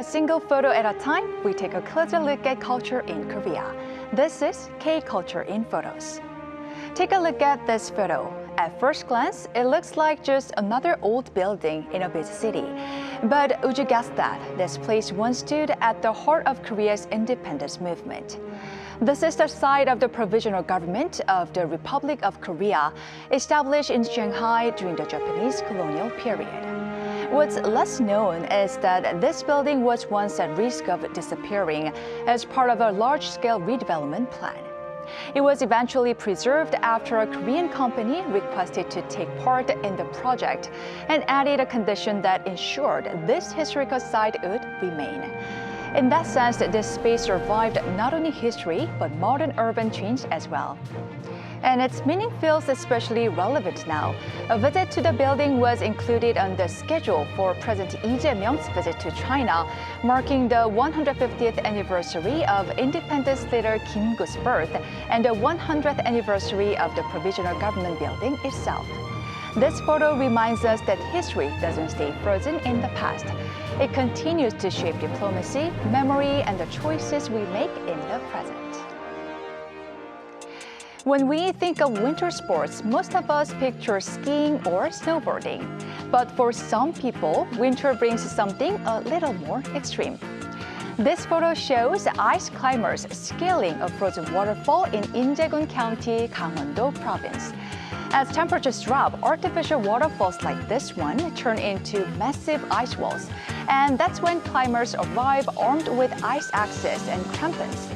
a single photo at a time, we take a closer look at culture in Korea. This is K-Culture in Photos. Take a look at this photo. At first glance, it looks like just another old building in a busy city. But would you guess that this place once stood at the heart of Korea's independence movement? This is the site of the Provisional Government of the Republic of Korea, established in Shanghai during the Japanese colonial period. What's less known is that this building was once at risk of disappearing as part of a large-scale redevelopment plan. It was eventually preserved after a Korean company requested to take part in the project and added a condition that ensured this historical site would remain. In that sense, this space survived not only history, but modern urban change as well. And its meaning feels especially relevant now. A visit to the building was included on the schedule for President Lee Jae-myung's visit to China, marking the 150th anniversary of independence leader Kim Il-sung's birth and the 100th anniversary of the Provisional Government building itself. This photo reminds us that history doesn't stay frozen in the past. It continues to shape diplomacy, memory, and the choices we make in the present. When we think of winter sports, most of us picture skiing or snowboarding. But for some people, winter brings something a little more extreme. This photo shows ice climbers scaling a frozen waterfall in Incheon County, Gangwon-do Province. As temperatures drop, artificial waterfalls like this one turn into massive ice walls. And that's when climbers arrive armed with ice axes and crampons.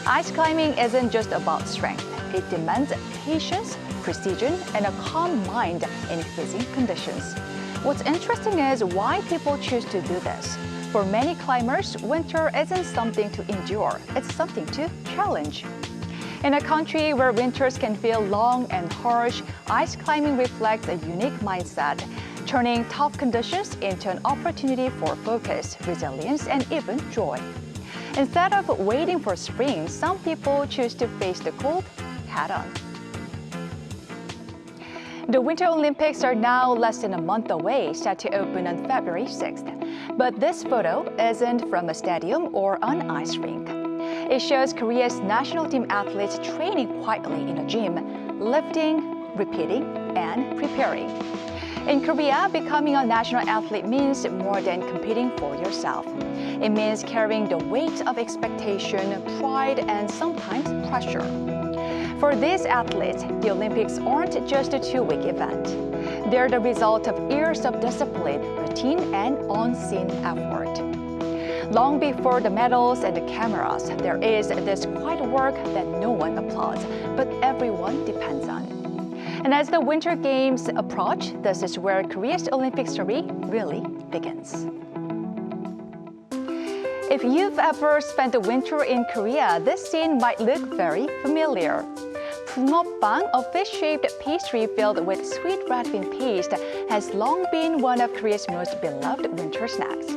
Ice climbing isn't just about strength. It demands patience, precision, and a calm mind in freezing conditions. What's interesting is why people choose to do this. For many climbers, winter isn't something to endure, it's something to challenge. In a country where winters can feel long and harsh, ice climbing reflects a unique mindset, turning tough conditions into an opportunity for focus, resilience, and even joy. Instead of waiting for spring, some people choose to face the cold head-on. The Winter Olympics are now less than a month away, set to open on February 6th. But this photo isn't from a stadium or an ice rink. It shows Korea's national team athletes training quietly in a gym, lifting, repeating, and preparing. In Korea, becoming a national athlete means more than competing for yourself. It means carrying the weight of expectation, pride, and sometimes pressure. For these athletes, the Olympics aren't just a two-week event. They're the result of years of discipline, routine, and unseen effort. Long before the medals and the cameras, there is this quiet work that no one applauds, but everyone depends on. And as the Winter Games approach, this is where Korea's Olympic story really begins. If you've ever spent the winter in Korea, this scene might look very familiar. 붕어빵, a fish-shaped pastry filled with sweet red bean paste, has long been one of Korea's most beloved winter snacks.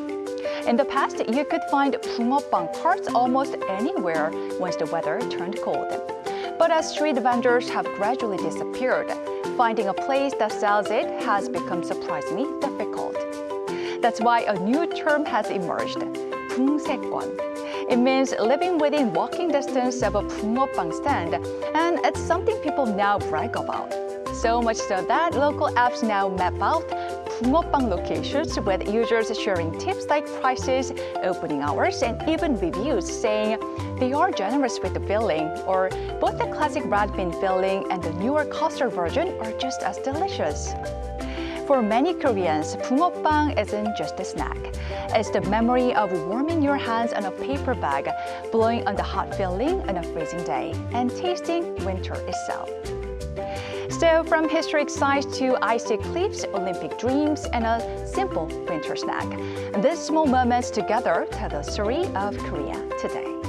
In the past, you could find 붕어빵 carts almost anywhere once the weather turned cold. But as street vendors have gradually disappeared, finding a place that sells it has become surprisingly difficult. That's why a new term has emerged, 붕세권. It means living within walking distance of a 붕어빵 stand, and it's something people now brag about. So much so that local apps now map out 붕어빵 locations with users sharing tips like prices, opening hours, and even reviews saying they are generous with the filling, or both the classic red bean filling and the newer custard version are just as delicious. For many Koreans, 붕어빵 isn't just a snack. It's the memory of warming your hands on a paper bag, blowing on the hot filling on a freezing day, and tasting winter itself. So from historic sites to icy cliffs, Olympic dreams, and a simple winter snack, these small moments together tell the story of Korea today.